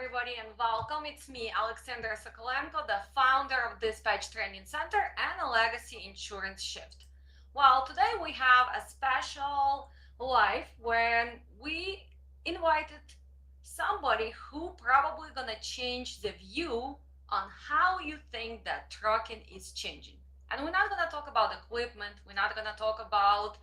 everybody, and welcome. It's me, Alexandra Sokolenko, the founder of Dispatch Training Center and a Legacy Insurance Shift. Well, today we have a special live when we invited somebody who probably gonna change the view on how you think that trucking is changing. And we're not gonna talk about equipment, we're not gonna talk about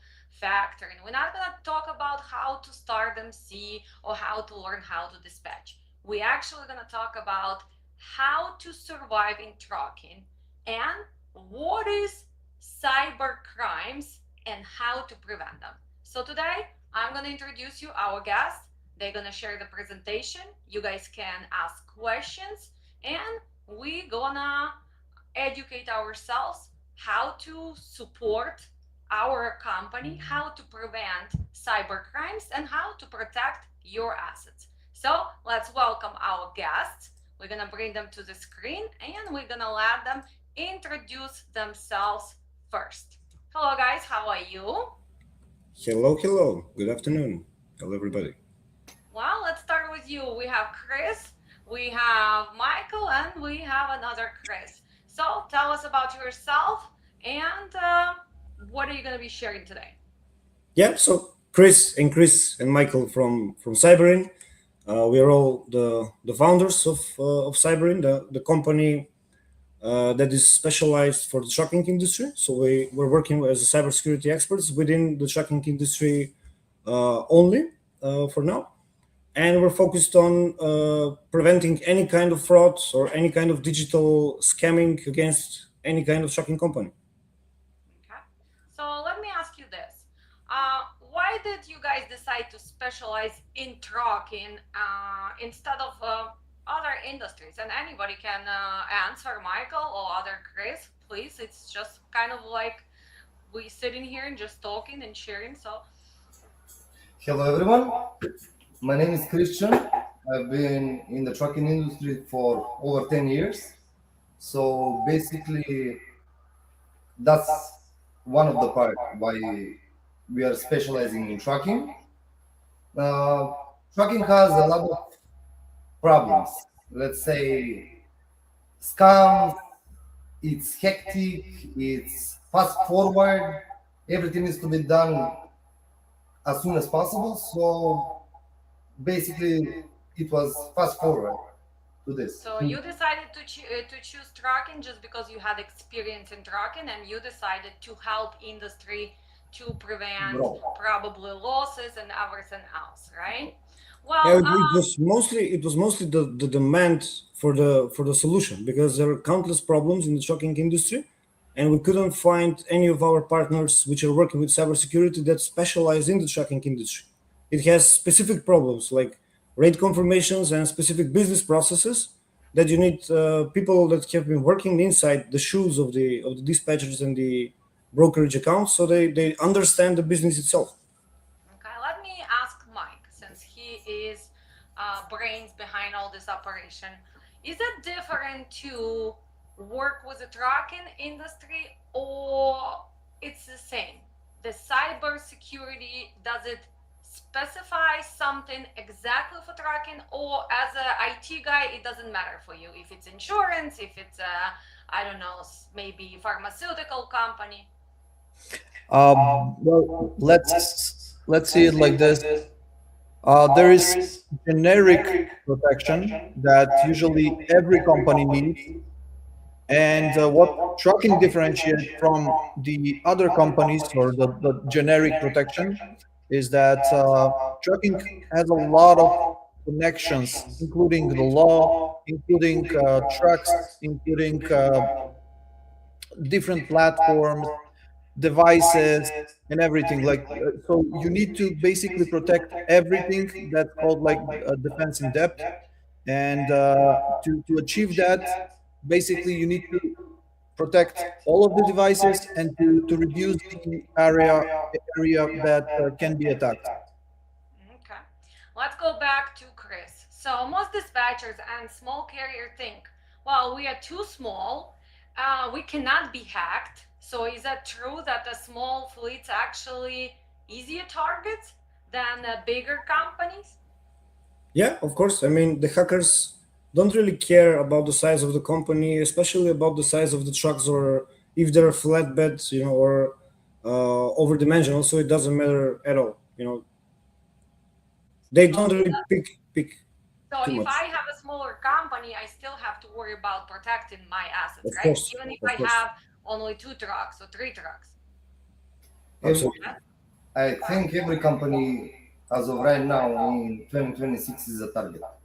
factoring, we're not gonna talk about how to start MC or how to learn how to dispatch. We're actually gonna talk about how to survive in trucking and what is cyber crimes and how to prevent them. So today I'm gonna introduce you our guests. They're gonna share the presentation. You guys can ask questions and we're gonna educate ourselves how to support our company, how to prevent cyber crimes, and how to protect your assets. So let's welcome our guests. We're gonna bring them to the screen and we're gonna let them introduce themselves first. Hello guys, how are you? Hello. Good afternoon. Hello, everybody. Well, let's start with you. We have Chris, we have Michael, and we have another Chris. So tell us about yourself and what are you going to be sharing today? Yeah, so Chris and Michael from Cyberyn. We are all the founders of Cyberyn, the company that is specialized for the trucking industry. So we're working as a cybersecurity experts within the trucking industry only for now. And we're focused on preventing any kind of fraud or any kind of digital scamming against any kind of trucking company. Okay. So let me ask you this. Why did you guys decide to specialize in trucking instead of other industries? And anybody can answer, Michael or other Chris, please. It's just kind of like we sitting here and just talking and sharing. So Hello everyone, my name is Christian. I've been in the trucking industry for over 10 years. So basically, that's one of the part why we are specializing in trucking. Uh, Trucking has a lot of problems. Let's say scams, it's hectic, it's fast forward, everything needs to be done as soon as possible. So basically, it was fast forward to this. so you decided to choose trucking just because you had experience in trucking and you decided to help industry to prevent Bro. probably losses and everything else, right? Yeah, Well, it was mostly the demand for the solution because there are countless problems in the trucking industry, and we couldn't find any of our partners which are working with cybersecurity that specialize in the trucking industry. It has specific problems like rate confirmations and specific business processes that you need people that have been working inside the shoes of the dispatchers and the brokerage accounts, so they understand the business itself. okay, let me ask Mike, since he is brains behind all this operation. Is it different to work with the trucking industry or it's the same? The cybersecurity, does it specify something exactly for trucking, or as a IT guy, it doesn't matter for you if it's insurance, if it's a, I don't know, maybe pharmaceutical company? Well, let's see it like this. There is generic protection that usually every company needs, and what trucking differentiates from the other companies or the generic protection is that trucking has a lot of connections, including the law, including trucks, including different platforms, devices, and everything. Like so, you need to basically protect everything. That's called like defense in depth, and to achieve that, basically you need to protect all of the devices and to reduce the area that can be attacked. Okay, let's go back to Chris. So most dispatchers and small carrier think, well, we are too small, we cannot be hacked. So is that true that the small fleets actually easier targets than the bigger companies? Yeah, of course. I mean, the hackers don't really care about the size of the company, especially about the size of the trucks, or if they're flatbeds, or overdimensional. So it doesn't matter at all. They don't Okay. really pick So too if much. I have a smaller company, I still have to worry about protecting my assets, Of right? course, Even if of I course, have only 2 trucks or 3 trucks. Every, absolutely. I think every company, as of right now in 2026, is a target. Okay.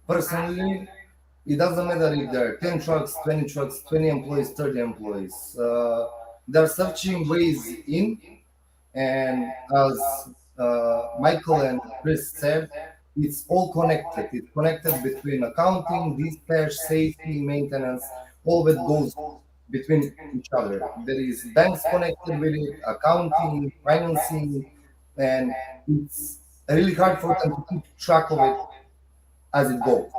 Personally, it doesn't matter if there are 10 trucks, 20 employees, 30 employees. They're searching ways in, and as Michael and Chris said, it's all connected. It's connected between accounting, dispatch, safety, maintenance. All of it goes between each other. There is banks connected with it, accounting, financing, and it's really hard for them to keep track of it as it goes.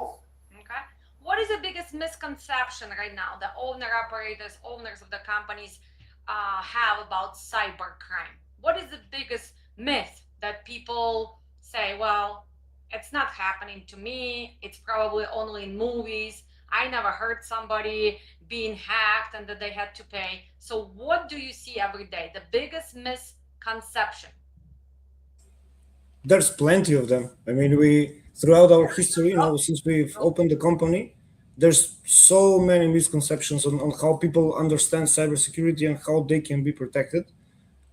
Okay. What is the biggest misconception right now the owner operators, owners of the companies have about cybercrime? What is the biggest myth that people say, well, it's not happening to me, it's probably only in movies, I never heard somebody being hacked and that they had to pay. So, what do you see every day? The biggest misconception? There's plenty of them. I mean, we throughout our history, since we've opened the company, there's so many misconceptions on how people understand cybersecurity and how they can be protected.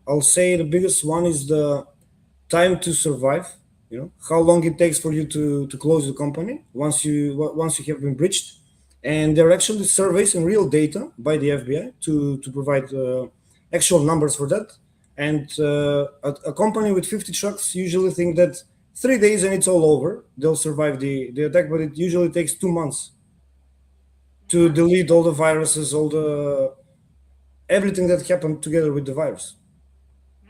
I'll say the biggest one is the time to survive. How long it takes for you to close the company once you have been breached. And there are actually surveys and real data by the FBI to provide actual numbers for that. And a company with 50 trucks usually think that 3 days and it's all over. They'll survive the attack, but it usually takes 2 months to delete all the viruses, all the everything that happened together with the virus.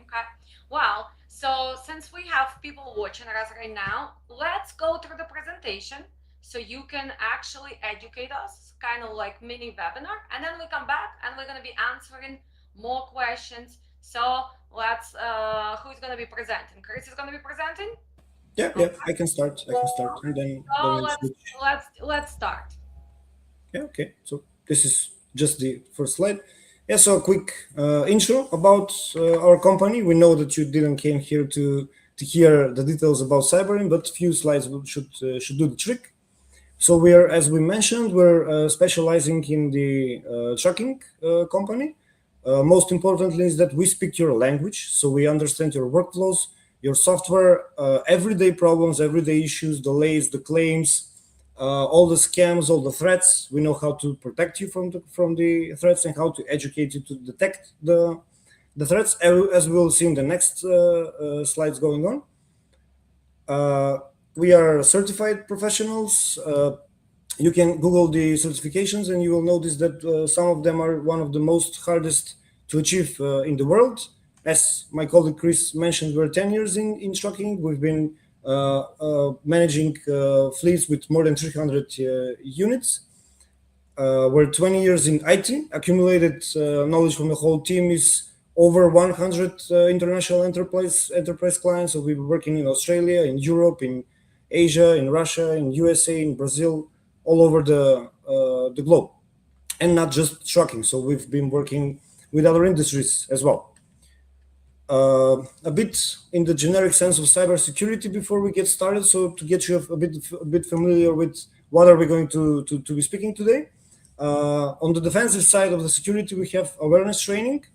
Okay. Well, so since we have people watching us right now, let's go through the presentation so you can actually educate us, kind of like mini webinar, and then we come back and we're going to be answering more questions. So let's, who's going to be presenting? Chris is going to be presenting. Yeah, yeah, I can start, and then So we'll switch. let's start. Yeah, okay. So this is just the first slide. Yeah, so a quick intro about our company. We know that you didn't came here to hear the details about Cyberyn, but few slides should do the trick. So we're, as we mentioned, we're specializing in the tracking company. Most importantly is that we speak your language, so we understand your workflows, your software, everyday problems, everyday issues, delays, the claims, all the scams, all the threats. We know how to protect you from the threats and how to educate you to detect the threats, as we will see in the next slides going on. We are certified professionals. You can Google the certifications and you will notice that some of them are one of the most hardest to achieve in the world. As my colleague Chris mentioned, we're 10 years in trucking. We've been managing fleets with more than 300 units. We're 20 years in IT. Accumulated knowledge from the whole team is over 100 international enterprise clients. So we've been working in Australia, in Europe, in Asia, in Russia, in USA, in Brazil, all over the globe, and not just trucking. So we've been working with other industries as well. A bit in the generic sense of cybersecurity before we get started. So to get you a bit familiar with what are we going to be speaking today. On the defensive side of the security, we have awareness training,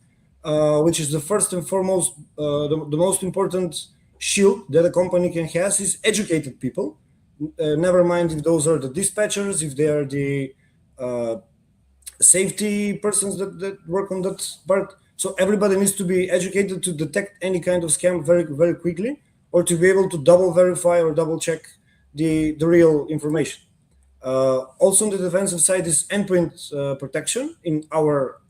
which is the first and foremost, the most important shield that a company can have is educated people. Never mind if those are the dispatchers, if they are the safety persons that work on that part. So everybody needs to be educated to detect any kind of scam very, very quickly, or to be able to double verify or double check the real information. Also on the defensive side is endpoint protection. In our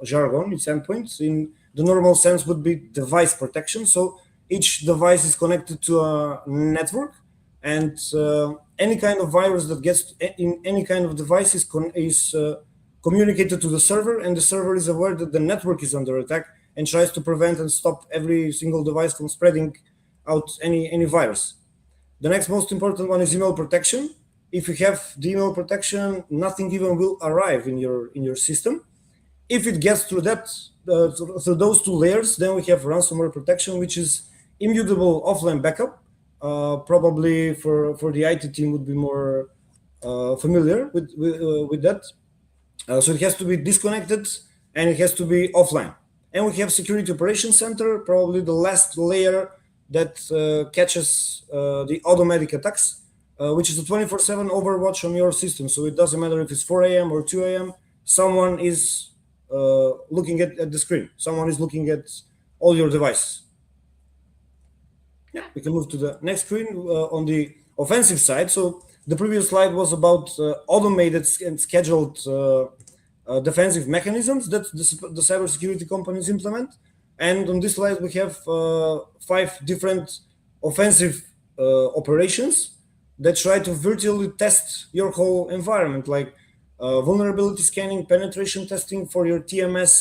jargon, it's endpoints. In the normal sense would be device protection. So each device is connected to a network, and any kind of virus that gets in any kind of device is communicated to the server, and the server is aware that the network is under attack and tries to prevent and stop every single device from spreading out any virus. The next most important one is email protection. If you have the email protection, nothing even will arrive in your system. If it gets through that through those two layers, then we have ransomware protection, which is immutable offline backup. Probably for the IT team would be more familiar with that. So it has to be disconnected and it has to be offline. And we have security operations center, probably the last layer that catches the automatic attacks, which is a 24/7 overwatch on your system. So it doesn't matter if it's 4 a.m. or 2 a.m. Someone is looking at the screen. Someone is looking at all your devices. Yeah, we can move to the next screen on the offensive side. So the previous slide was about automated and scheduled defensive mechanisms that the cybersecurity companies implement. And on this slide, we have 5 different offensive operations that try to virtually test your whole environment, like vulnerability scanning, penetration testing for your TMS,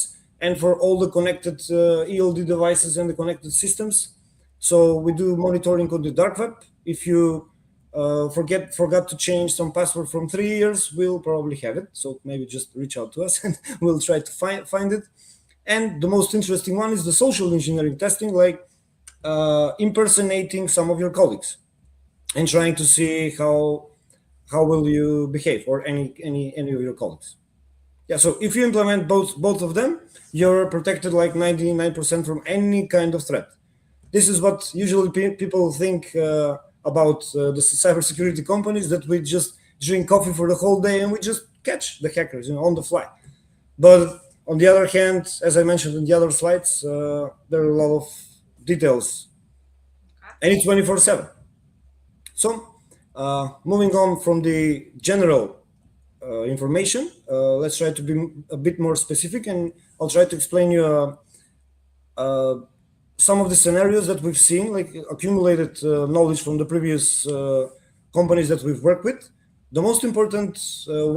and for all the connected ELD devices and the connected systems. So we do monitoring on the dark web. If you forgot to change some password from 3 years, we'll probably have it. So maybe just reach out to us and we'll try to find it. And the most interesting one is the social engineering testing, like impersonating some of your colleagues and trying to see how will you behave, or any of your colleagues. Yeah, so if you implement both of them, you're protected like 99% from any kind of threat. This is what usually people think about the cybersecurity companies, that we just drink coffee for the whole day and we just catch the hackers, on the fly. But on the other hand, as I mentioned in the other slides, there are a lot of details, and it's 24/7. So moving on from the general information, let's try to be a bit more specific, and I'll try to explain you some of the scenarios that we've seen, like accumulated knowledge from the previous companies that we've worked with. The most important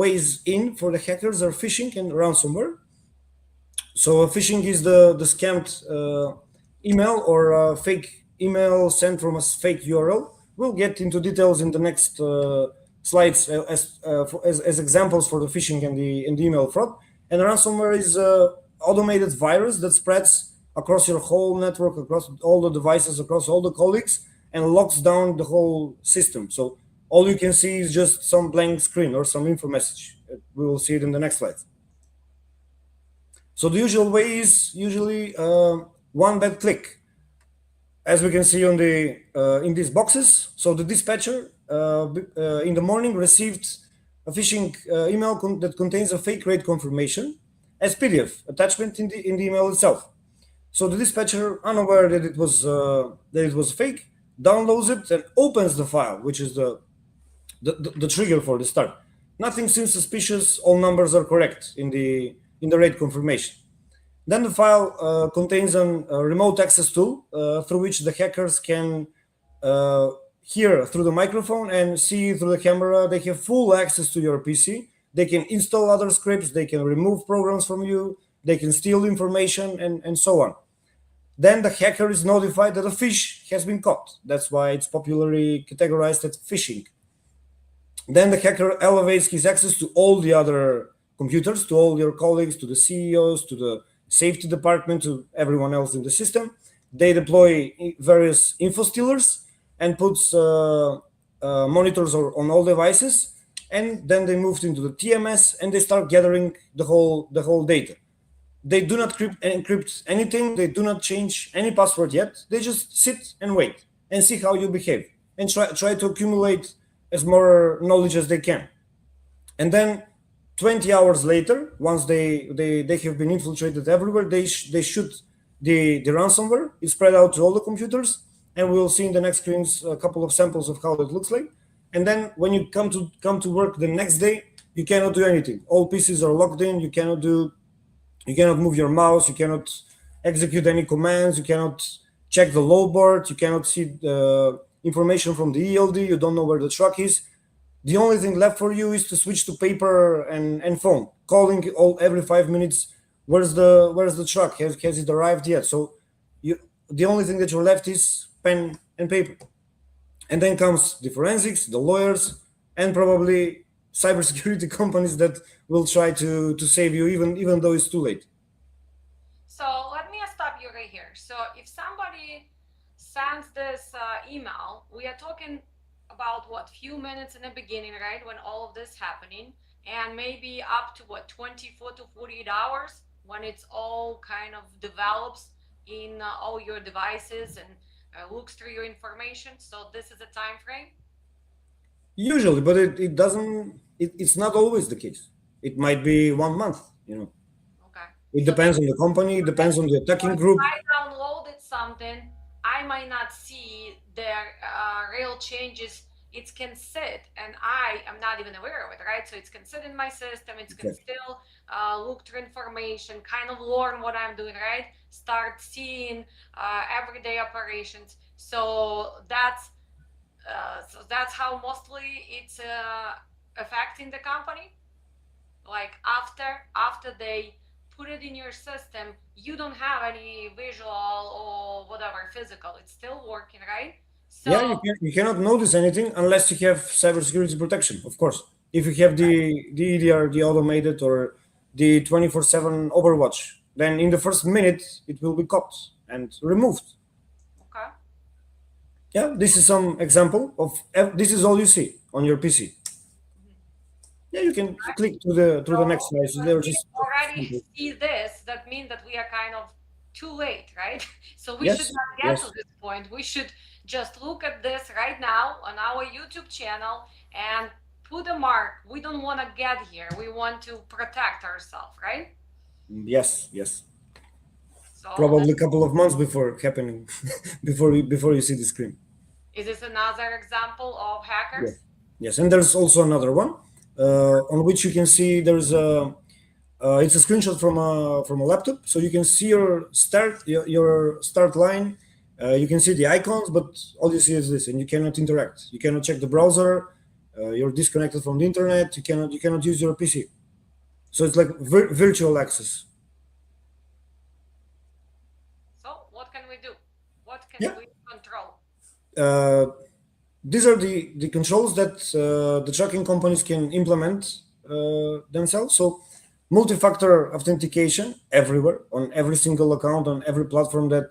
ways in for the hackers are phishing and ransomware. So phishing is the scammed email or fake email sent from a fake URL. We'll get into details in the next slides as examples for the phishing and the email fraud. And ransomware is an automated virus that spreads across your whole network, across all the devices, across all the colleagues, and locks down the whole system. So all you can see is just some blank screen or some info message. We will see it in the next slide. So the usual way is usually one bad click, as we can see on the in these boxes. So the dispatcher in the morning received a phishing email that contains a fake rate confirmation as PDF attachment in the email itself. So the dispatcher, unaware that it was fake, downloads it and opens the file, which is the trigger for the start. Nothing seems suspicious. All numbers are correct in the rate confirmation. Then the file contains a remote access tool through which the hackers can hear through the microphone and see through the camera. They have full access to your PC. They can install other scripts. They can remove programs from you. They can steal information and so on. Then the hacker is notified that a fish has been caught. That's why it's popularly categorized as phishing. Then the hacker elevates his access to all the other computers, to all your colleagues, to the CEOs, to the safety department, to everyone else in the system. They deploy various info stealers and puts monitors on all devices, and then they moved into the TMS and they start gathering the whole data. They do not encrypt anything. They do not change any password yet. They just sit and wait and see how you behave and try to accumulate as more knowledge as they can. And then 20 hours later, once they have been infiltrated everywhere, they shoot the ransomware. It's spread out to all the computers, and we'll see in the next screens a couple of samples of how it looks like. And then when you come to work the next day, you cannot do anything. All PCs are locked in. You cannot move your mouse. You cannot execute any commands. You cannot check the load board. You cannot see the information from the ELD. You don't know where the truck is. The only thing left for you is to switch to paper and phone, calling every 5 minutes. Where's the truck? Has it arrived yet? So the only thing that you're left is pen and paper. And then comes the forensics, the lawyers, and probably cybersecurity companies that will try to save you even though it's too late. So let me stop you right here. So if somebody sends this email, we are talking about what, few minutes in the beginning, right, when all of this happening, and maybe up to what, 24 to 48 hours when it's all kind of develops in all your devices and looks through your information. So this is a time frame. Usually, but it doesn't. It's not always the case. It might be 1 month. Okay. It depends on the company. It depends on the attacking group. If I downloaded something, I might not see their real changes. It can sit, and I am not even aware of it, right? So it can sit in my system. It can still look through information, kind of learn what I'm doing, right? Start seeing everyday operations. So that's how mostly it's affecting the company. Like after they put it in your system, you don't have any visual or whatever physical. It's still working, right? So Yeah, you cannot notice anything unless you have cybersecurity protection, of course. If you have the EDR, the automated, or the 24/7 Overwatch, then in the first minute it will be caught and removed. okay. Yeah, this is some example of this is all you see on your PC. Yeah, you can click to the next slide. So they're we just already see this. That means that we are kind of too late, right? So we Yes, should not get yes. to this point. We should just look at this right now on our YouTube channel and put a mark. We don't want to get here. We want to protect ourselves, right? Yes, yes. So Probably a couple of months before happening, before you see the screen. is this another example of hackers? Yes, and there's also another one on which you can see there's a it's a screenshot from a laptop, so you can see your start line. You can see the icons, but all you see is this, and you cannot interact. You cannot check the browser. You're disconnected from the internet. You cannot use your PC. So it's like virtual access. So what can we do? What can we control? These are the controls that the tracking companies can implement themselves. So multi-factor authentication everywhere, on every single account, on every platform that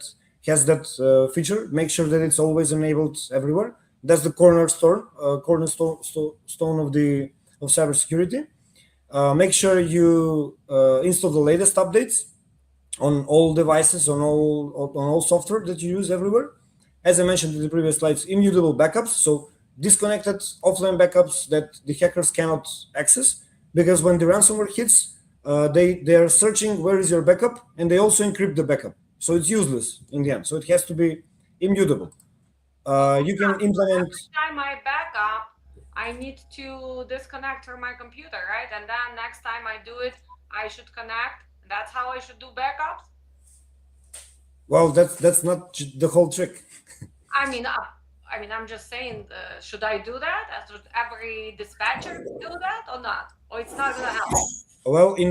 has that feature. Make sure that it's always enabled everywhere. That's the cornerstone of cybersecurity. Make sure you install the latest updates on all devices, on all software that you use everywhere. As I mentioned in the previous slides, immutable backups, so disconnected offline backups that the hackers cannot access, because when the ransomware hits, they are searching where is your backup, and they also encrypt the backup, so it's useless in the end. So it has to be immutable. You can implement. Every time I back up, I need to disconnect from my computer, right? And then next time I do it, I should connect. That's how I should do backups. Well, that's not the whole trick. I mean, I'm just saying, should I do that? Should every dispatcher do that or not? Or it's not gonna help? Well, in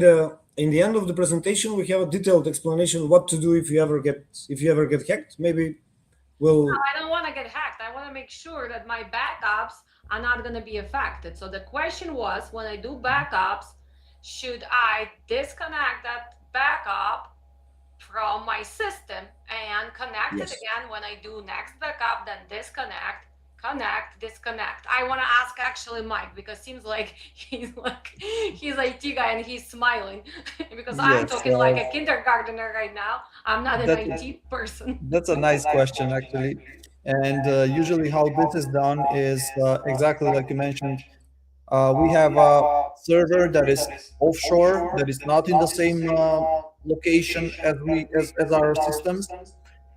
the end of the presentation, we have a detailed explanation what to do if you ever get hacked. Maybe we'll. No, I don't want to get hacked. I want to make sure that my backups are not going to be affected. So the question was, when I do backups, should I disconnect that backup from my system and connect it again when I do next backup, then disconnect, connect, disconnect? I want to ask actually Mike, because seems like he's IT guy and he's smiling because I'm talking like a kindergartner right now. I'm not an IT person. That's a nice question, actually. And usually how this is done is exactly like you mentioned. We have a server that is offshore, that is not in the same location as our systems,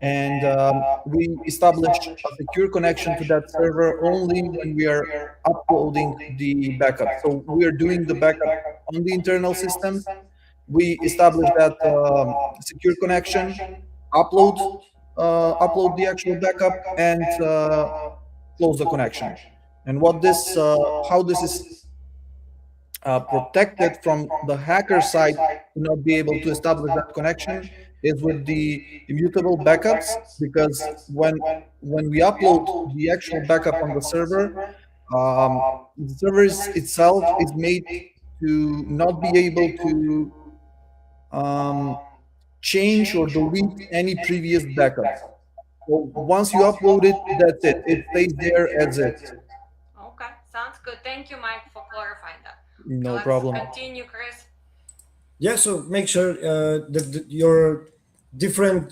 and we establish a secure connection to that server only when we are uploading the backup. So we are doing the backup on the internal systems. We establish that secure connection, upload the actual backup, and close the connection. And how this is protected from the hacker side to not be able to establish that connection is with the immutable backups, because when we upload the actual backup on the server, the server itself is made to not be able to um, change or delete any previous backups. So once you upload it, that's it. It stays there as is. Okay, sounds good. Thank you, Mike, for clarifying that. No Let's problem. continue, Chris. Yeah, so make sure that your different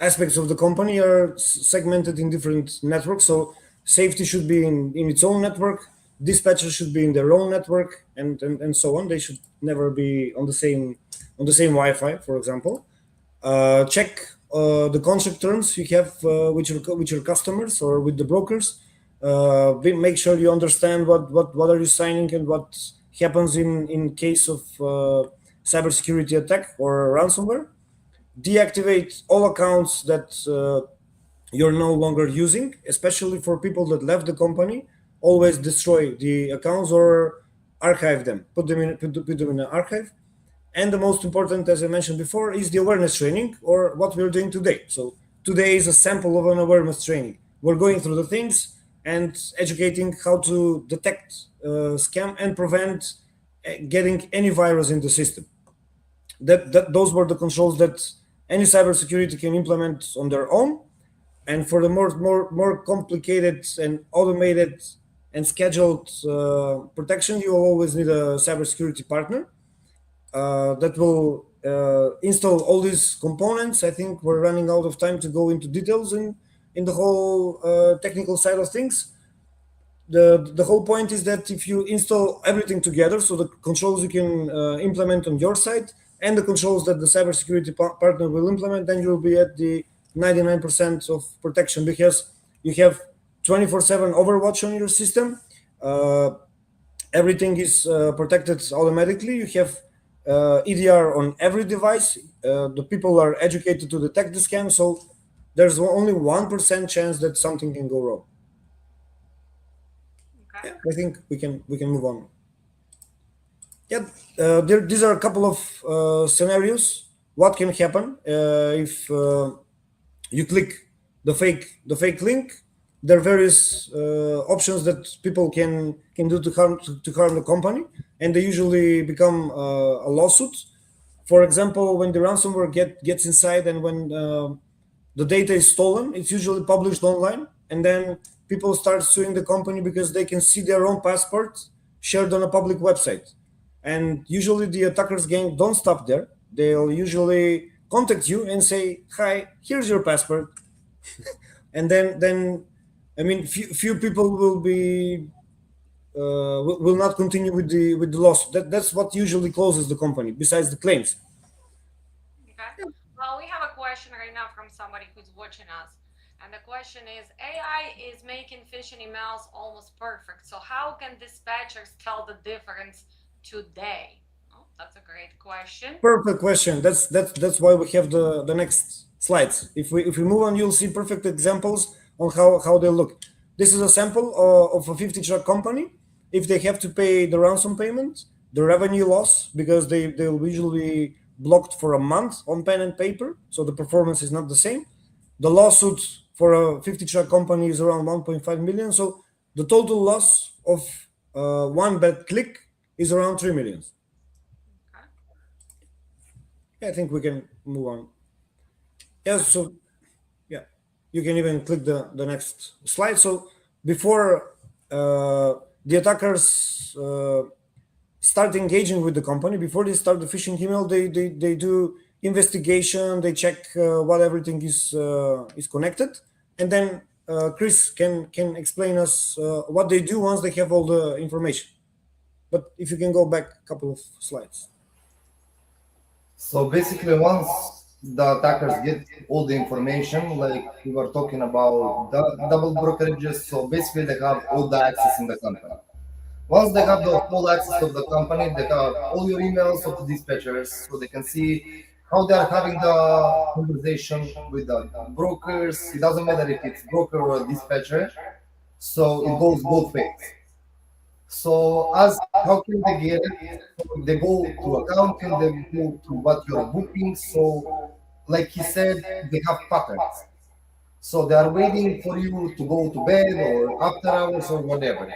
aspects of the company are segmented in different networks. So safety should be in its own network, dispatchers should be in their own network, and so on. They should never be on the same Wi-Fi, for example. Check the contract terms you have with your customers or with the brokers. Make sure you understand what are you signing and what happens in case of cybersecurity attack or ransomware. Deactivate all accounts that you're no longer using, especially for people that left the company. Always destroy the accounts or archive them. Put them in an archive. And the most important, as I mentioned before, is the awareness training, or what we're doing today. So today is a sample of an awareness training. We're going through the things and educating how to detect scam and prevent getting any virus in the system. Those were the controls that any cybersecurity can implement on their own. And for the more complicated and automated and scheduled protection, you will always need a cybersecurity partner that will install all these components. I think we're running out of time to go into details in the whole technical side of things. The whole point is that if you install everything together, so the controls you can implement on your side and the controls that the cybersecurity partner will implement, then you'll be at the 99% of protection, because you have 24/7 Overwatch on your system. Everything is protected automatically. You have EDR on every device. The people are educated to detect the scam, so there's only 1% chance that something can go wrong. Okay. Yeah, I think we can move on. Yeah, these are a couple of scenarios. What can happen if you click the fake link? There are various options that people can do to harm the company, and they usually become a lawsuit. For example, when the ransomware gets inside and when the data is stolen, it's usually published online, and then people start suing the company because they can see their own passport shared on a public website. And usually the attackers gang don't stop there. They'll usually contact you and say, "Hi, here's your passport," and then I mean, few people will not continue with the lawsuit. That's what usually closes the company, besides the claims. Okay. Well, we have a question right now from somebody who's watching us. And the question is, AI is making phishing emails almost perfect. So how can dispatchers tell the difference today? Oh, that's a great question. Perfect question. That's why we have the next slides. If we move on, you'll see perfect examples on how they look. This is a sample of a 50 truck company. If they have to pay the ransom payment, the revenue loss, because they'll usually blocked for a month on pen and paper, so the performance is not the same. The lawsuit for a 50 truck company is around 1.5 million. So the total loss of one bad click is around 3 million. Okay. Yeah, I think we can move on. Yeah, so yeah, you can even click the next slide. So before the attackers start engaging with the company, before they start the phishing email, they do investigation, they check what everything is connected, and then Chris can explain us what they do once they have all the information. But if you can go back a couple of slides. So basically, once the attackers get all the information, like we were talking about the double brokerages, so basically they have all the access in the company. Once they have the full access of the company, they have all your emails of the dispatchers, so they can see how they are having the conversation with the brokers. It doesn't matter if it's broker or dispatcher, so it goes both ways. So as how can they get it? So they go to accounting, they go to what you're booking. So, like he said, they have patterns. So they are waiting for you to go to bed or after hours or whatever.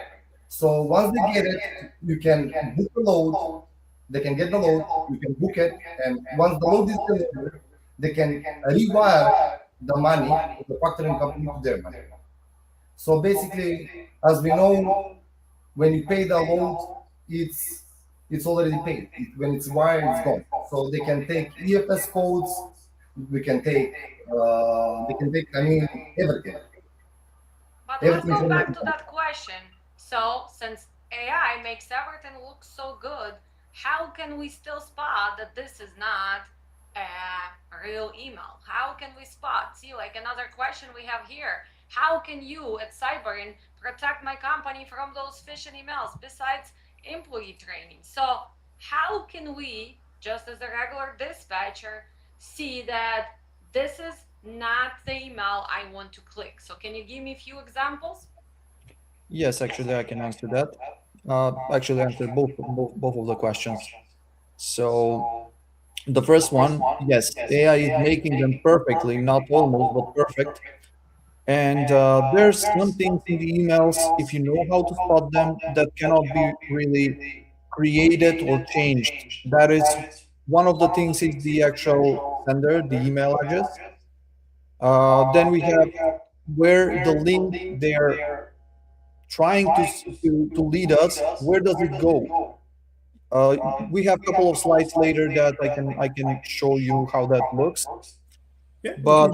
So once they get it, you can book a load. They can get the load. You can book it, and once the load is delivered, they can rewire the money of the factoring company to their money. So basically, as we know, when you pay the load, it's already paid. When it's wired, it's gone. So they can take EFS codes. We can take. They can take. I mean, everything. But let's Everything go from back to the. that question. So, since AI makes everything look so good, how can we still spot that this is not a real email? How can we spot? See, like another question we have here. How can you at Cyberyn protect my company from those phishing emails besides employee training? So, how can we, just as a regular dispatcher, see that this is not the email I want to click? So, can you give me a few examples? Yes, actually, I can answer that. Actually, answer both of the questions. So the first one, yes, AI is making them perfectly, not almost, but perfect. And there's some things in the emails, if you know how to spot them, that cannot be really created or changed. That is one of the things is the actual sender, the email address. Then we have where the link they're trying to lead us. Where does it go? We have a couple of slides later that I can show you how that looks. Yeah, we can But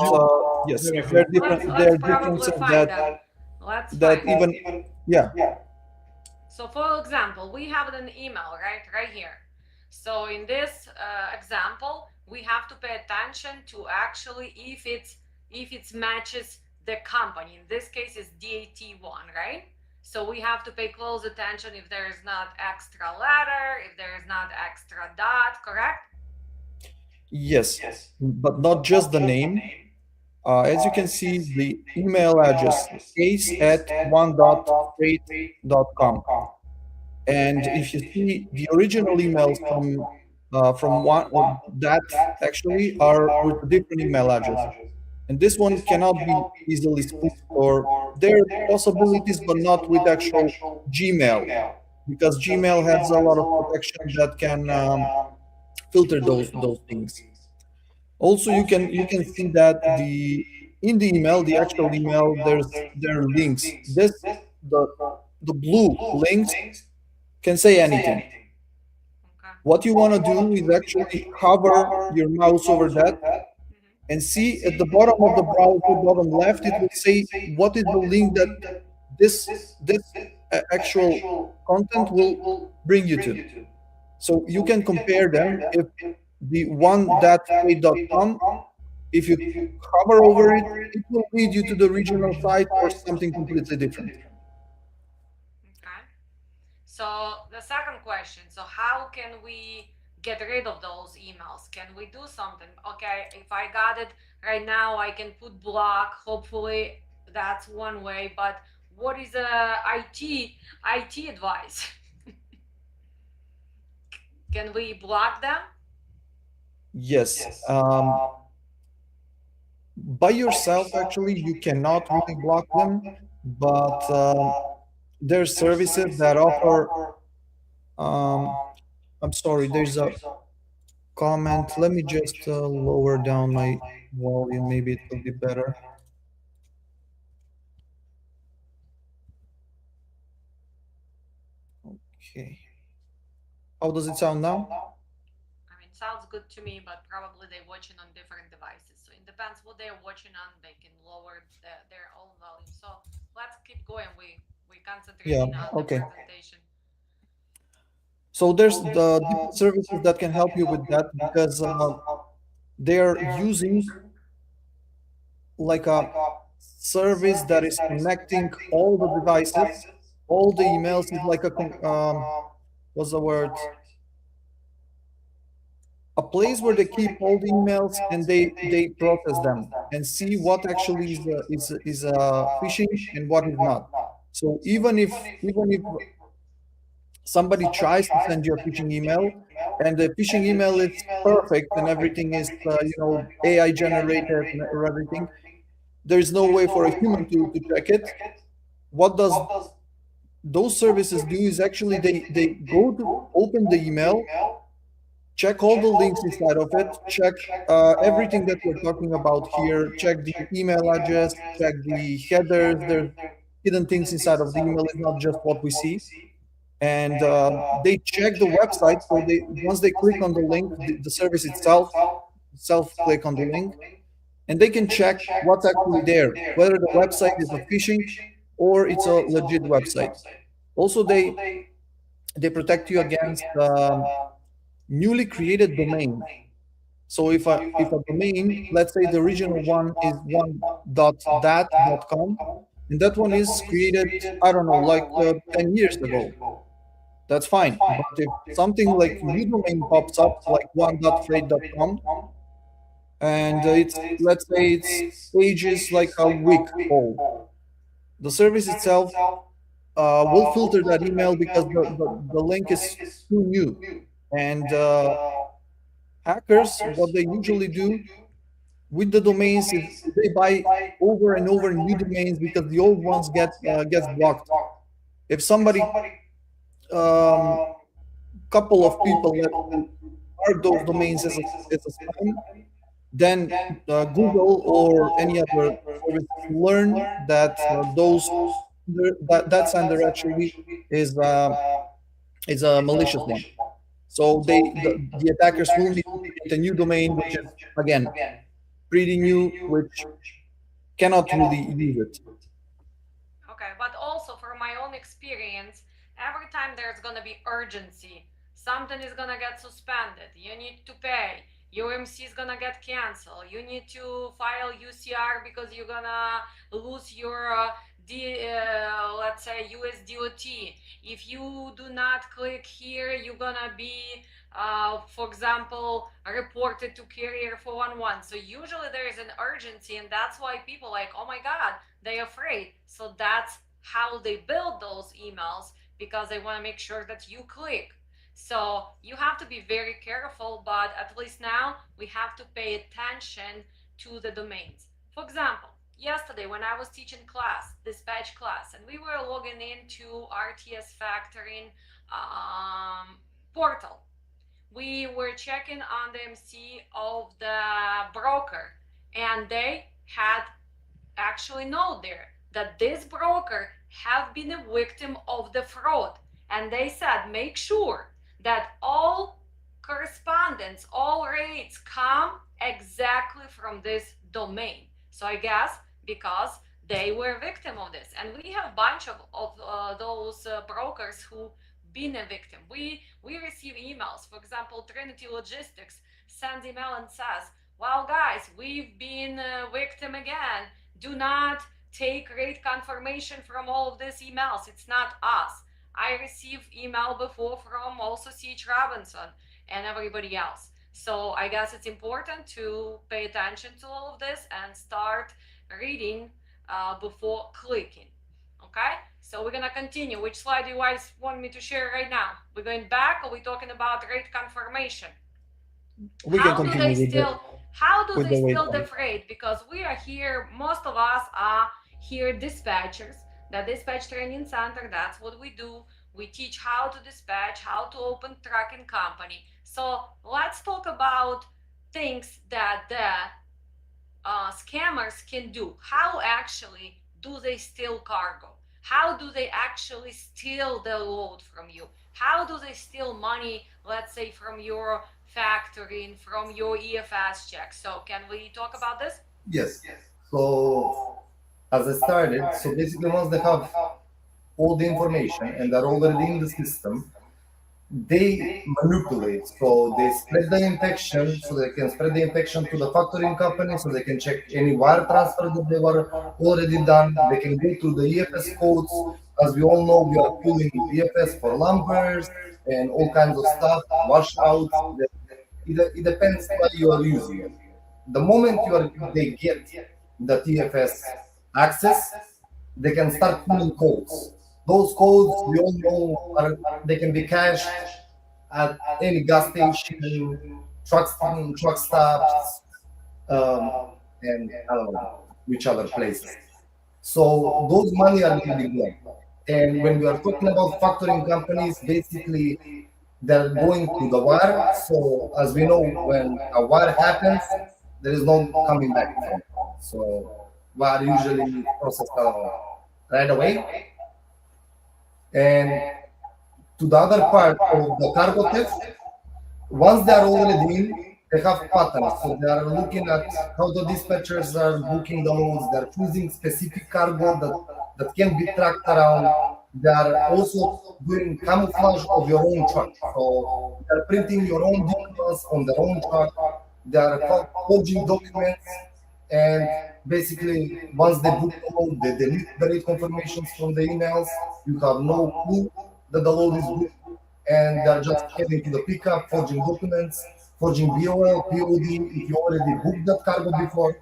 just yes, very there are fast. Let's there are probably differences find them. Let's that find them. even yeah. So for example, we have an email right here. So in this example, we have to pay attention to actually if it matches the company. In this case, it's DAT1, right? So we have to pay close attention if there is not extra letter, if there is not extra dot, correct? Yes, but not just the name. As you can see, the email address case at one.straight.com. And if you see the original emails from one that actually are with a different email address, and this one cannot be easily split, or there are possibilities, but not with actual Gmail, because Gmail has a lot of protection that can filter those things. Also, you can see that in the email, the actual email, there are links. The the blue links can say anything. Okay. What you want to do is actually hover your mouse over that and see at the bottom of the browser, bottom left, it will say what is the link that this actual content will bring you to. So you can compare them. If the one.straight.com, if you hover over it, it will lead you to the regional site or something completely different. Okay. So the second question, so how can we get rid of those emails? Can we do something? Okay, if I got it right now, I can put block. Hopefully that's one way, but what is IT advice? Can we block them? Yes. By yourself, actually, you cannot really block them, but there's services that offer. Um, I'm sorry, there's a comment. Let me just lower down my volume. Maybe it will be better. Okay. How does it sound now? I mean, sounds good to me, but probably they're watching on different devices. So it depends what they're watching on. They can lower their own volume. So let's keep going. We Yeah. concentrating on the Okay. presentation. So there's the different services that can help you with that, because they are using like a service that is connecting all the devices, all the emails. Is like what's the word? A place where they keep all the emails and they process them and see what actually is phishing and what is not. So even if somebody tries to send you a phishing email, and the phishing email is perfect and everything is AI generated or everything. There is no way for a human to check it. What does those services do is actually they go to open the email, check all the links inside of it, check everything that we're talking about here, check the email address, check the headers. There's hidden things inside of the email. It's not just what we see. And they check the website. So they once they click on the link, the service itself click on the link, and they can check what's actually there, whether the website is a phishing or it's a legit website. Also, they protect you against newly created domain. So if a domain, let's say the original one is one.dat.com, and that one is created, I don't know, like 10 years ago, that's fine. But if something like new domain pops up, like one.freight.com, and it's, let's say its age is like a week old, the service itself will filter that email because the link is too new. And hackers, what they usually do with the domains is they buy over and over new domains because the old ones gets blocked. If somebody, couple of people that mark those domains as a spam, then Google or any other service learn that that sender actually is a malicious one. So the attackers will need to create a new domain, which is again pretty new, which cannot really use it. Okay, but also from my own experience, every time there's gonna be urgency, something is gonna get suspended, you need to pay, UMC is gonna get canceled, you need to file UCR because you're gonna lose your let's say USDOT. If you do not click here, you're gonna be for example reported to carrier 411. So usually there is an urgency, and that's why people like, oh my god, they're afraid. So that's how they build those emails, because they want to make sure that you click. So you have to be very careful, but at least now we have to pay attention to the domains. For example, yesterday when I was teaching class, dispatch class, and we were logging into RTS factoring portal, we were checking on the MC of the broker, and they had actually note there that this broker have been a victim of the fraud, and they said make sure that all correspondence, all rates come exactly from this domain. So I guess because they were a victim of this, and we have a bunch of those brokers who been a victim. We receive emails. For example, Trinity Logistics sends email and says, well guys, we've been a victim again, do not take rate confirmation from all of these emails, it's not us. I received email before from also C.H. Robinson and everybody else. So I guess it's important to pay attention to all of this and start reading before clicking. Okay, so we're gonna continue. Which slide do you guys want me to share right now? We're going back, or we're talking about rate confirmation? We can continue. How do they still defraud? Because we are here, most of us are here dispatchers, the dispatch training center, that's what we do. We teach how to dispatch, how to open trucking company. So let's talk about things that the scammers can do. How actually do they steal cargo? How do they actually steal the load from you? How do they steal money, let's say from your factory, from your EFS check? So can we talk about this? Yes. So as I started, so basically once they have all the information and are already in the system, they manipulate. So they spread the infection, so they can spread the infection to the factoring company, so they can check any wire transfer that they were already done. They can go through the EFS codes. As we all know, we are pulling EFS for lumbers and all kinds of stuff, washouts. It depends why you are using it. The moment they get the TFS access, they can start pulling codes. those codes, we all know, they can be cached at any gas station, truck stops, um, and I don't know which other places. So those money are going to be gone. And when we are talking about factoring companies, basically they're going to the wire. So as we know, when a wire happens, there is no coming back from it. So wire usually processed right away. And to the other part of the cargo theft, once they are already in, they have patterns. So they are looking at how the dispatchers are booking the loads. They're choosing specific cargo that can be tracked around. They are also doing camouflage of your own truck. So they're printing your own details on their own truck. They are forging documents. And basically, once they book the load, they delete the rate confirmations from the emails. You have no clue that the load is booked, and they're just heading to the pickup, forging documents, forging BOL, POD, if you already booked that cargo before,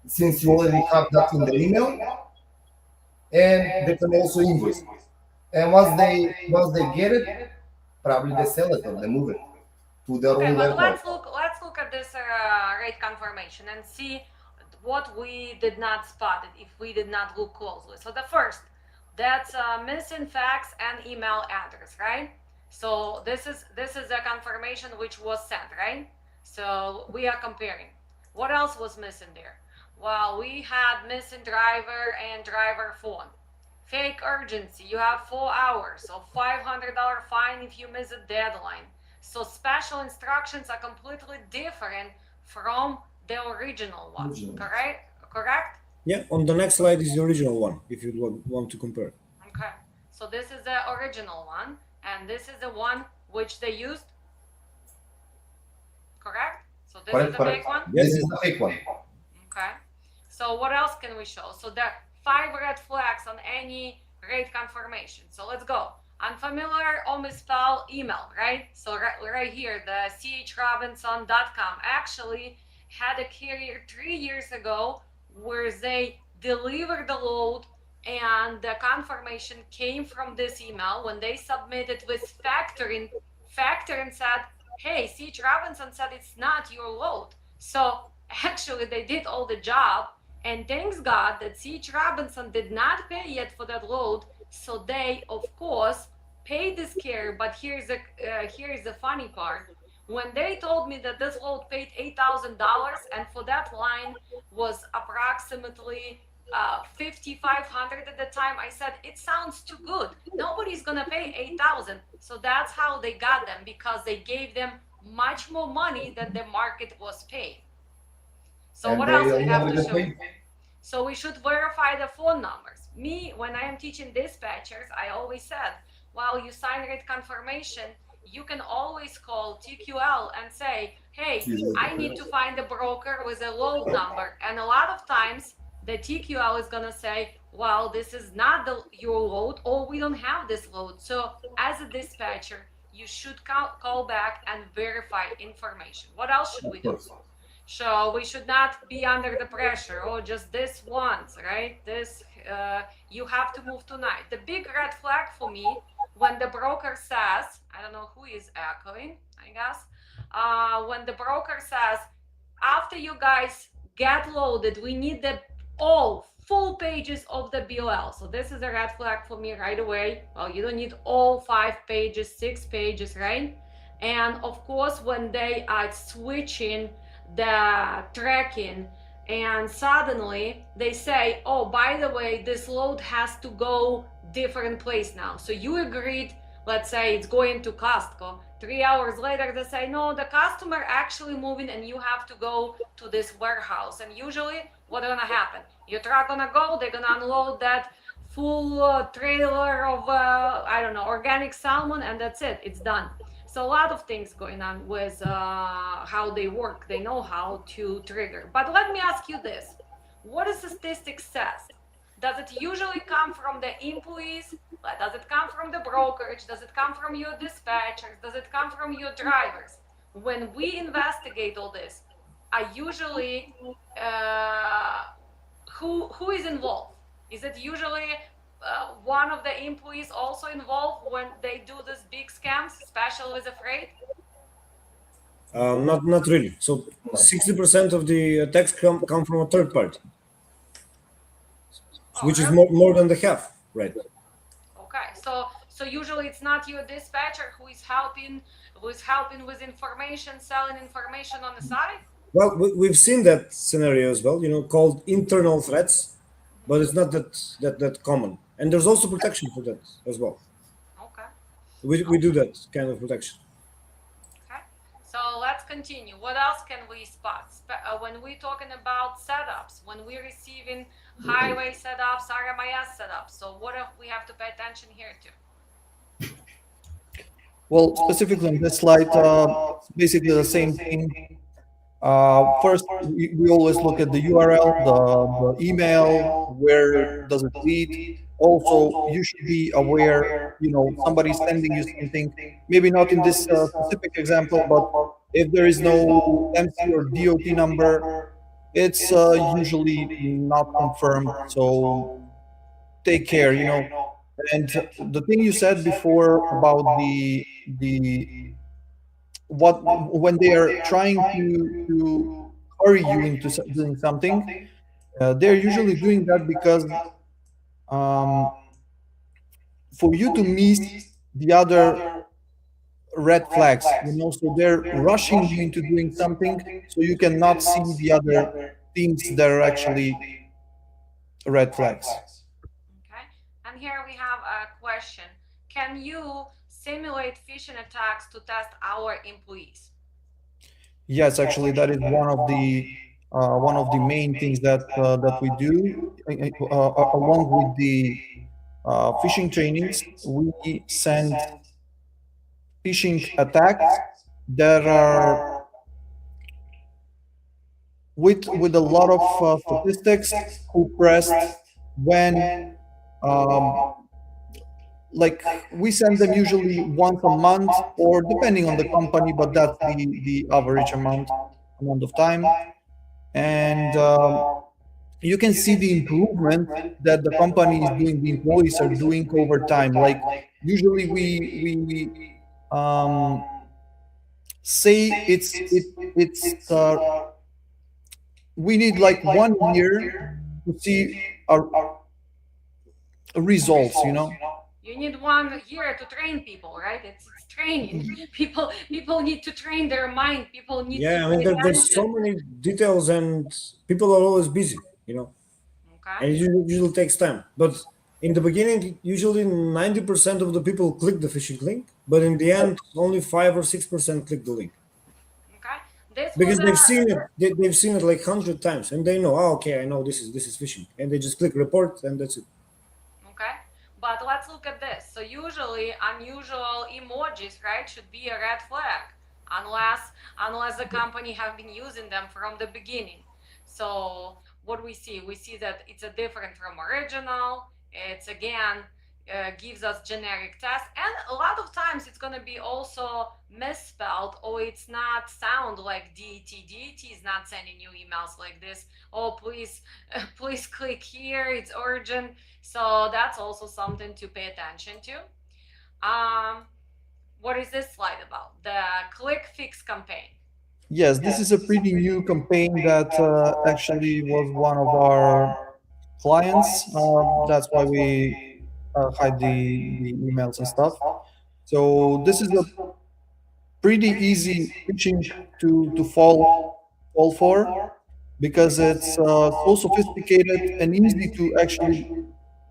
since you already have that in the email, and they can also invoice. And once they get it, probably they sell it or they move it to their Okay, own but warehouse. let's look at this rate confirmation and see what we did not spot it if we did not look closely. So the first, that's missing fax and email address, right? So this is a confirmation which was sent, right? So we are comparing. What else was missing there? Well, we had missing driver and driver phone. Fake urgency, you have 4 hours, so $500 fine if you miss a deadline. So special instructions are completely different from the original one, Original. correct? Yeah, on the next slide is the original one, if you want to compare. Okay, so this is the original one, and this is the one which they used, correct? So this is the fake one? This is the fake one. Okay, so what else can we show? So there are 5 red flags on any rate confirmation. So let's go. Unfamiliar or misspelled email, right? So right here, the chrobinson.com actually had a carrier 3 years ago where they delivered the load and the confirmation came from this email. When they submitted with factoring said, hey, C.H. Robinson said it's not your load. So actually they did all the job, and thanks God that C.H. Robinson did not pay yet for that load. So they, of course, paid this carrier. But here's the funny part. When they told me that this load paid $8,000 and for that line was approximately $5,500 at the time, I said, it sounds too good. Nobody's gonna pay $8,000. So that's how they got them, because they gave them much more money than the market was paying. So And what they else we only have to get show? paid. So we should verify the phone numbers. Me, when I am teaching dispatchers, I always said, while you sign rate confirmation, you can always call TQL and say, hey, I need to find a broker with a load number. And a lot of times the TQL is gonna say, well, this is not your load, or we don't have this load. So as a dispatcher, you should call back and verify information. What else should we do? So we should not be under the pressure, oh, just this once, right? This, you have to move tonight. The big red flag for me, when the broker says, I don't know who is echoing, I guess, when the broker says, after you guys get loaded, we need the all full pages of the BOL. So this is a red flag for me right away. Well, you don't need all 5 pages, 6 pages, right? And of course, when they are switching the tracking and suddenly they say, oh, by the way, this load has to go different place now. So you agreed, let's say it's going to Costco. 3 hours later, they say, no, the customer actually moving and you have to go to this warehouse. And usually what's gonna happen? Your truck gonna go, they're gonna unload that full trailer of, I don't know, organic salmon, and that's it, it's done. So a lot of things going on with how they work. They know how to trigger. But let me ask you this. What does statistics says? Does it usually come from the employees? Does it come from the brokerage? Does it come from your dispatchers? Does it come from your drivers? When we investigate all this, I usually, who is involved? Is it usually one of the employees also involved when they do these big scams, especially with afraid? Not really. So 60% of the attacks come from a third party, Oh, which is really? more than the half, right? Okay, so usually it's not your dispatcher who is helping with information, selling information on the side. Well, we've seen that scenario as well, called internal threats, but it's not that common. And there's also protection for that as well. Okay. We do that kind of protection. Okay, so let's continue. What else can we spot when we're talking about setups? When we're receiving highway setups, RMIS setups. So what if we have to pay attention here to? Well, specifically on this slide, it's basically the same thing. First, we always look at the URL, the email, where does it lead. Also, you should be aware, somebody's sending you something, maybe not in this specific example, but if there is no MC or DOT number, it's usually not confirmed. So take care, And the thing you said before about the what when they are trying to hurry you into doing something, they're usually doing that because um, for you to miss the other red flags, so they're rushing you into doing something so you cannot see the other things that are actually red flags. Okay, and here we have a question. Can you simulate phishing attacks to test our employees? Yes, actually, that is one of the main things that we do. Along with the phishing trainings, we send phishing attacks that are with a lot of statistics who pressed when. Like we send them usually once a month, or depending on the company, but that's the average amount of time. And you can see the improvement that the company is doing, the employees are doing over time. Like usually we say it's we need like 1 year to see our results, You need 1 year to train people, right? It's training. People need to train their mind. People need Yeah, to I mean, pay there's so attention. many details, and people are always busy, and Okay. it usually takes time. But in the beginning, usually 90% of the people click the phishing link, but in the end, only 5 or 6% click the link. Okay. This Because was they've seen it, they've seen it like 100 times, and they know, okay, I know this is phishing, and they just click report, and that's it. okay. But let's look at this. So usually unusual emojis, right, should be a red flag unless the company have been using them from the beginning. So what we see that it's a different from original. It's again gives us generic tests, and a lot of times it's going to be also misspelled, or it's not sound like DET. DET is not sending you emails like this. Oh, please click here, it's urgent. So that's also something to pay attention to. What is this slide about? The click fix campaign. Yes, this is a pretty new campaign that actually was one of our clients. That's why we hide the emails and stuff. So this is a pretty easy phishing to fall for, because it's so sophisticated and easy to actually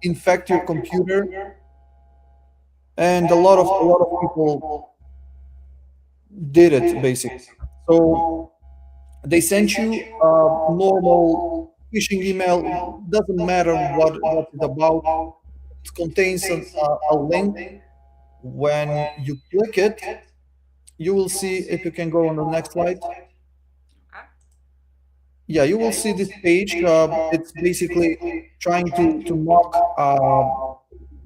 infect your computer, and a lot of people did it basically. So they sent you a normal phishing email. Doesn't matter what it's about. It contains a link. When you click it, you will see, if you can go on the next slide. Okay. Yeah, you will see this page. It's basically trying to mock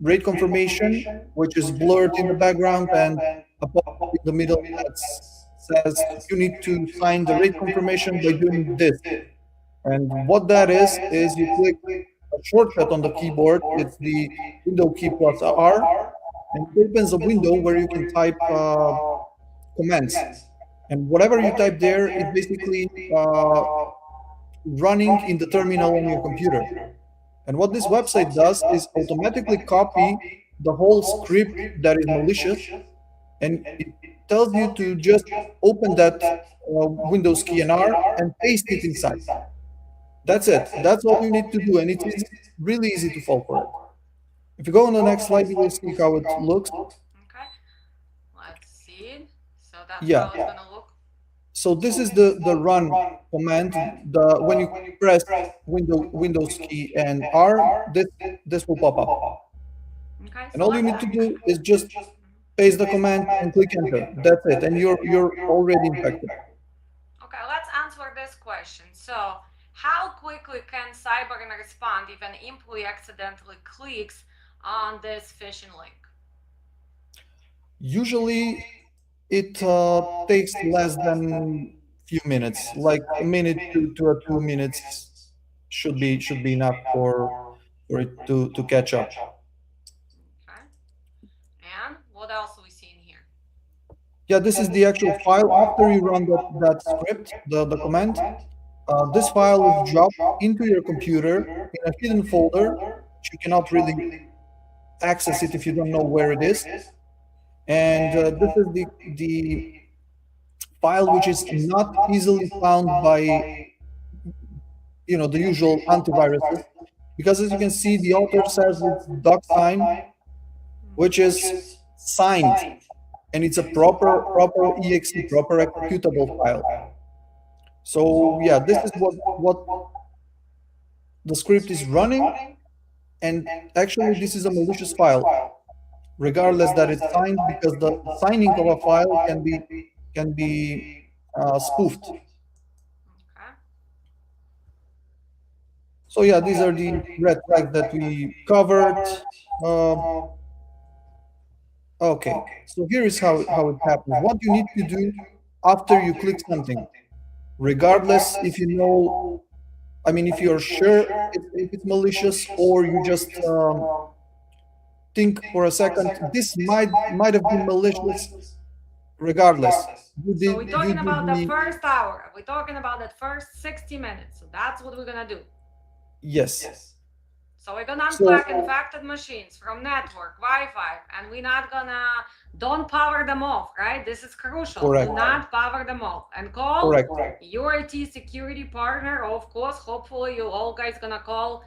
rate confirmation, which is blurred in the background, and a pop in the middle that says you need to sign the rate confirmation by doing this. And what that is you click shortcut on the keyboard. It's the window key plus R, and it opens a window where you can type commands. And whatever you type there is basically running in the terminal on your computer. And what this website does is automatically copy the whole script that is malicious, and it tells you to just open that Windows key and R and paste it inside. That's it. That's all you need to do, and it is really easy to fall for it. If you go on the next slide, you will see how it looks. Okay, let's see. So that's Yeah. how it's gonna look. So this is the run command. When you press Windows key and R, this will pop up. Okay, And all you need to do is just paste the command and click enter. That's it, and you're already infected. Okay, let's answer this question. So, how quickly can Cyberyn respond if an employee accidentally clicks on this phishing link? Usually, it takes less than few minutes, like a minute to 2 minutes should be enough for it to catch up. Okay, and what else we see in here? Yeah, this is the actual file. After you run that script, the command, this file is dropped into your computer in a hidden folder, which you cannot really access it if you don't know where it is. And this is the file which is not easily found by the usual antiviruses, because as you can see, the author says it's DocSign, which is signed, and it's a proper exe, proper executable file. So yeah, this is what the script is running, and actually this is a malicious file, regardless that it's signed, because the signing of a file can be spoofed. Okay. So yeah, these are the red flags that we covered. Okay, so here is how it happens. What you need to do after you click something, regardless if you know, I mean, if you're sure if it's malicious, or you just think for a second, this might have been malicious. Regardless, So we're talking about the first hour. We're talking about that first 60 minutes. So that's what we're gonna do. Yes. So we're gonna unplug infected machines from network, Wi-Fi, and we're not gonna, don't power them off, right? This is crucial. Correct. Do not power them off. And call Correct. your IT security partner. Of course, hopefully you all guys gonna call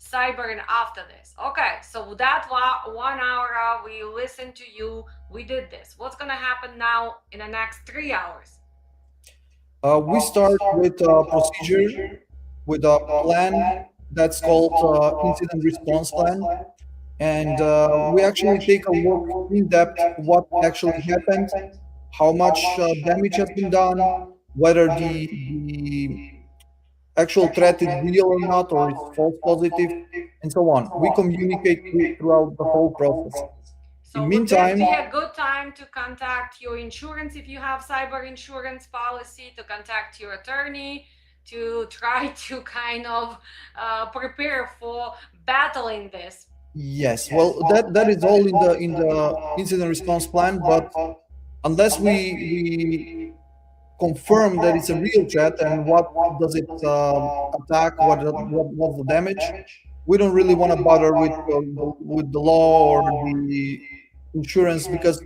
Cyberyn after this. Okay, so that 1 hour we listened to you, we did this. What's gonna happen now in the next 3 hours? We start with a procedure, with a plan that's called incident response plan, and we actually take a look in depth what actually happened, how much damage has been done, whether the actual threat is real or not, or it's false positive, and so on. We communicate throughout the whole process. So In meantime, would this be a good time to contact your insurance if you have cyber insurance policy, to contact your attorney, to try to kind of prepare for battling this? yes, well, that is all in the incident response plan, but unless we confirm that it's a real threat and what does it attack, what's the damage, we don't really want to bother with the law or the insurance, because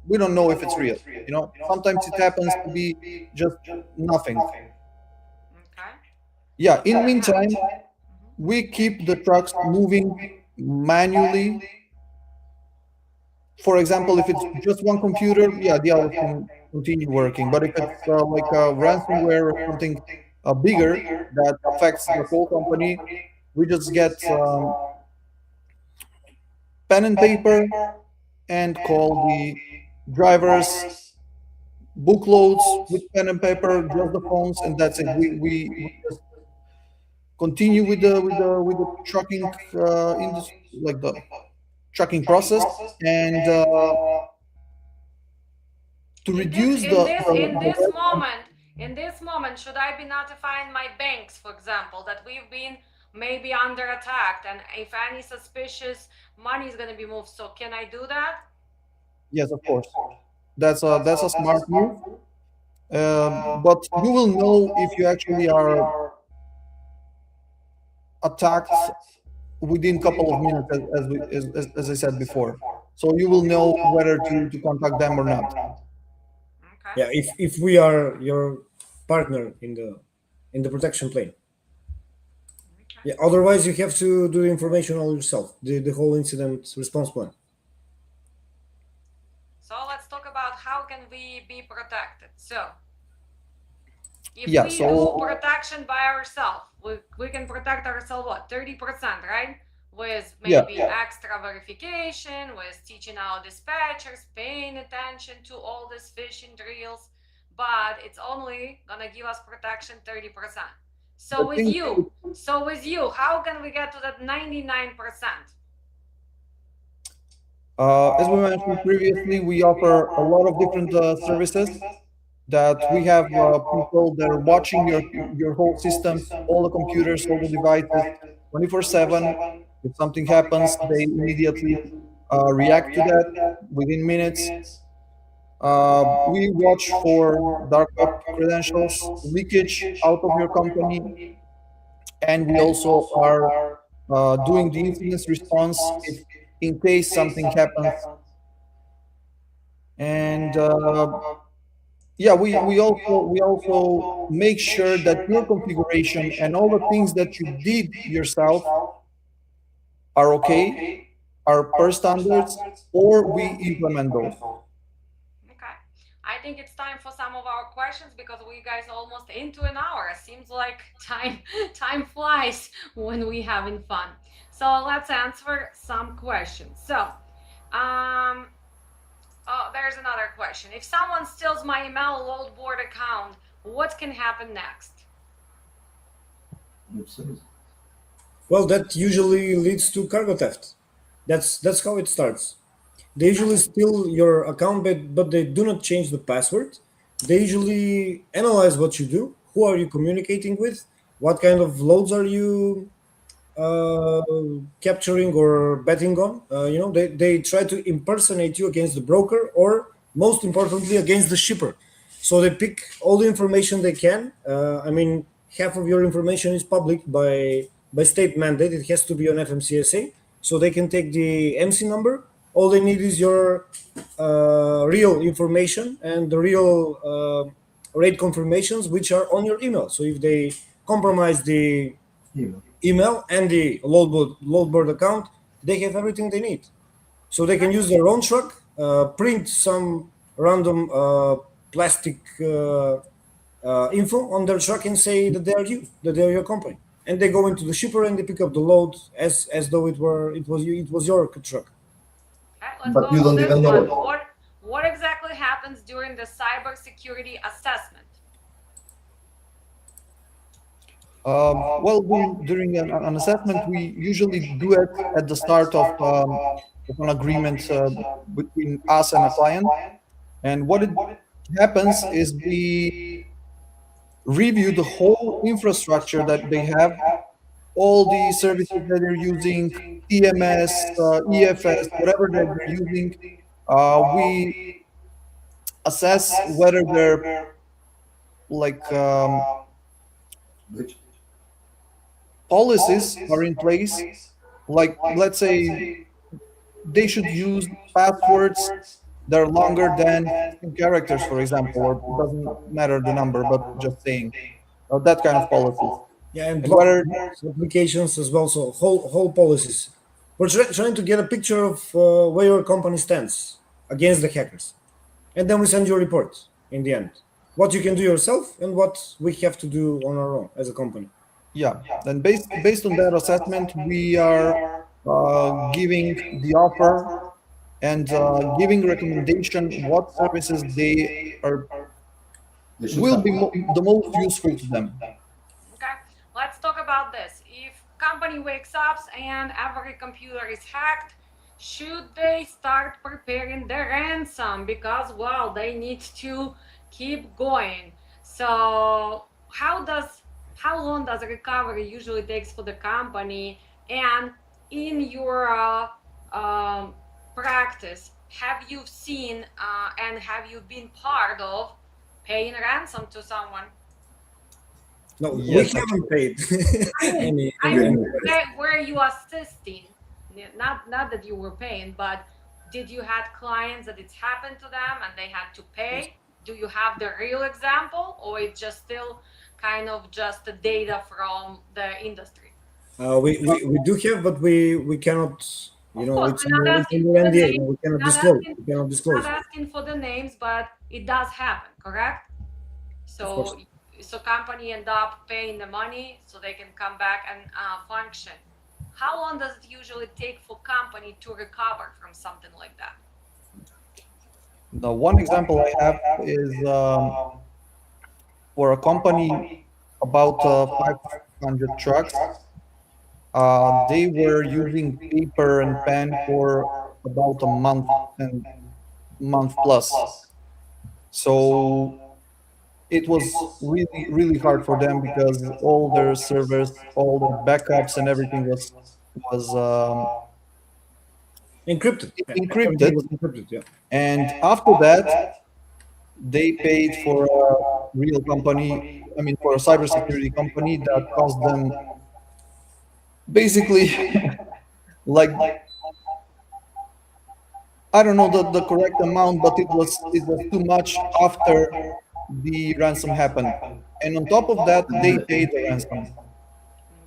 we don't know if it's real. Sometimes it happens to be just nothing. Okay. Yeah, in meantime, we keep the trucks moving manually. For example, if it's just one computer, yeah, the other can continue working. But if it's like a ransomware or something bigger that affects the whole company, we just get pen and paper and call the drivers, book loads with pen and paper, just the phones, and that's it. We just continue with the trucking industry, like the trucking process, and to reduce in this moment, should I be notifying my banks, for example, that we've been may be under attack, and if any suspicious money is going to be moved. So can I do that? Yes, of course. That's a smart move. But you will know if you actually are attacked within a couple of minutes, as I said before. So you will know whether to contact them or not. Okay. Yeah, if we are your partner in the protection plane. Okay. Yeah, otherwise you have to do the information all yourself, the whole incident response plan. So let's talk about how can we be protected. So if Yeah, we so- do protection by ourselves, we can protect ourselves what, 30%, right? With Yeah. maybe extra verification, with teaching our dispatchers, paying attention to all these phishing drills, but it's only gonna give us protection 30%. So The with thing- you, how can we get to that 99%? As we mentioned previously, we offer a lot of different services that we have people that are watching your whole systems, all the computers, all the devices, 24/7. If something happens, they immediately react to that within minutes. We watch for dark web credentials, leakage out of your company, and we also are doing the incident response if in case something happens. And yeah, we also make sure that your configuration and all the things that you did yourself are okay, are per standards, or we implement those. Okay. I think it's time for some of our questions because we guys are almost into an hour. Seems like time flies when we having fun. So let's answer some questions. So, there's another question. If someone steals my email load board account, what can happen next? Well, that usually leads to cargo theft. That's how it starts. They usually steal your account, but they do not change the password. They usually analyze what you do, who are you communicating with, what kind of loads are you uh, capturing or betting on. They try to impersonate you against the broker, or most importantly, against the shipper. So they pick all the information they can. I mean, half of your information is public by state mandate. It has to be on FMCSA, so they can take the MC number. All they need is your real information and the real rate confirmations, which are on your email. So if they compromise the email and the load board account, they have everything they need. So they can use their own truck, print some random plastic info on their truck and say that they are you, that they are your company, and they go into the shipper and they pick up the load as though it was your truck. Okay, let's But go you to don't this even know one. it. What exactly happens during the cybersecurity assessment? Well, during an assessment, we usually do it at the start of an agreement between us and a client. And what it happens is we review the whole infrastructure that they have, all the services that they're using, TMS, EFS, whatever that they're using. We assess whether they're like Which policies are in place. Like, let's say they should use passwords that are longer than 16 characters, for example, or it doesn't matter the number, but just saying that kind of policies. Yeah, and And whether applications as well. So whole policies. We're trying to get a picture of where your company stands against the hackers, and then we send you a report in the end. What you can do yourself and what we have to do on our own as a company. yeah, then based on that assessment, we are giving the offer and giving recommendation what services they will be the most useful to them. Okay, let's talk about this. If company wakes up and every computer is hacked, should they start preparing the ransom? Because, well, they need to keep going. So how how long does recovery usually takes for the company? And in your practice, have you seen and have you been part of paying ransom to someone? No, we Yes, haven't actually. paid I mean, any. were you assisting? Not that you were paying, but did you had clients that it's happened to them and they had to pay? Do you have the real example, or it's just still kind of just the data from the industry? We do have, but we cannot. Of course, It's we're not it's asking under for the NDA. names. We cannot Not disclose. asking, We cannot disclose. not asking for the names, but it does happen, correct? Of course. So company end up paying the money so they can come back and function. How long does it usually take for company to recover from something like that? The one example I have is for a company about 500 trucks. They were using paper and pen for about a month and month plus. So it was really hard for them because all their servers, all their backups and everything was Encrypted. Yeah, everything encrypted. was encrypted. Yeah. And after that, they paid for a real company. I mean, for a cybersecurity company that cost them basically like, I don't know the correct amount, but it was too much after the ransom happened. And on top of that, they paid the ransom.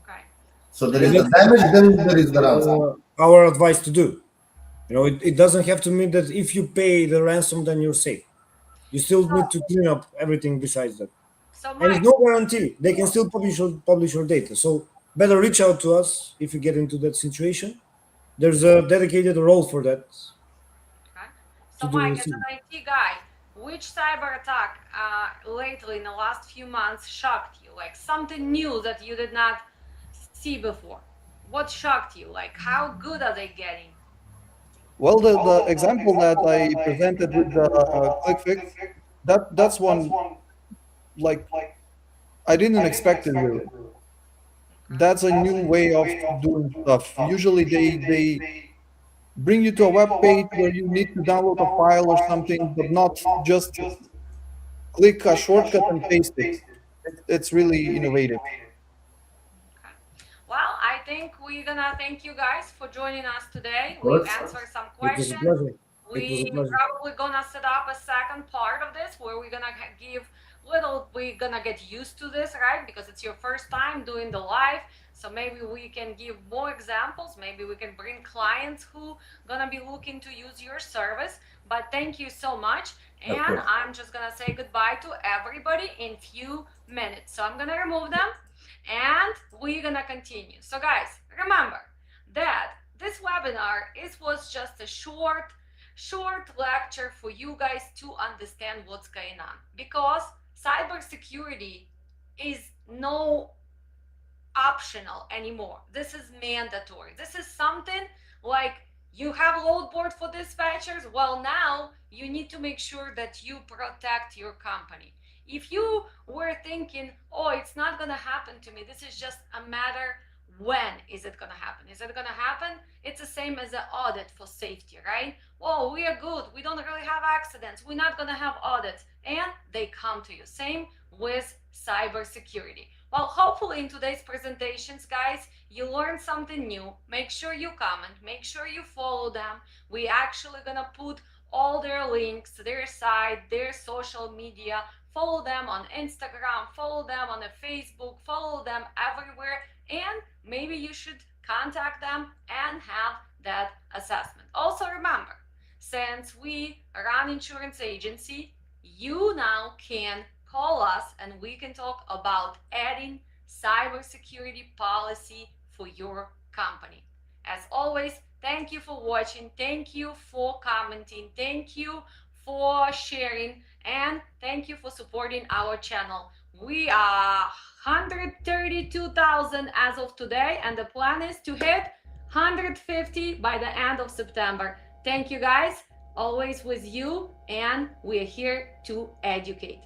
Okay. So there And is the damage, then there is the ransom. our advice to do. It doesn't have to mean that if you pay the ransom, then you're safe. You still need to clean up everything besides that. So And Mike, it's no guarantee. They can still publish your data. So better reach out to us if you get into that situation. There's a dedicated role for that. okay. To So do Mike, this. as an IT guy, which cyber attack lately in the last few months shocked you? Like something new that you did not see before? What shocked you? Like how good are they getting? Well, the example that I presented with the ClickFix, that's one, like, I didn't expect it really. That's a new way of doing stuff. Usually they bring you to a web page where you need to download a file or something, but not just click a shortcut and paste it. It's really innovative. Okay. Well, I think we're gonna thank you guys for joining us today. Of We've course. answered some It was a questions. pleasure. It was a We pleasure. probably gonna set up a second part of this where we're gonna we're gonna get used to this, right? Because it's your first time doing the live. So maybe we can give more examples. Maybe we can bring clients who gonna be looking to use your service. But thank you so much. And I'm just gonna say goodbye to everybody in few minutes. So I'm gonna remove them and we're gonna continue. So guys, remember that this webinar was just a short lecture for you guys to understand what's going on, because cybersecurity is no optional anymore. This is mandatory. This is something like you have load board for dispatchers. Well, now you need to make sure that you protect your company. If you were thinking, oh, it's not gonna happen to me, this is just a matter when is it gonna happen? Is it gonna happen? It's the same as an audit for safety, right? Oh, we are good. We don't really have accidents. We're not gonna have audits, and they come to you. Same with cybersecurity. Well, hopefully in today's presentations, guys, you learned something new. Make sure you comment, make sure you follow them. We actually gonna put all their links, their site, their social media. Follow them on Instagram, follow them on Facebook, follow them everywhere, and maybe you should contact them and have that assessment. Also remember, since we run insurance agency, you now can call us and we can talk about adding cybersecurity policy for your company. As always, thank you for watching, thank you for commenting, thank you for sharing, and thank you for supporting our channel. We are 132,000 as of today, and the plan is to hit 150 by the end of September. Thank you guys, always with you, and we're here to educate.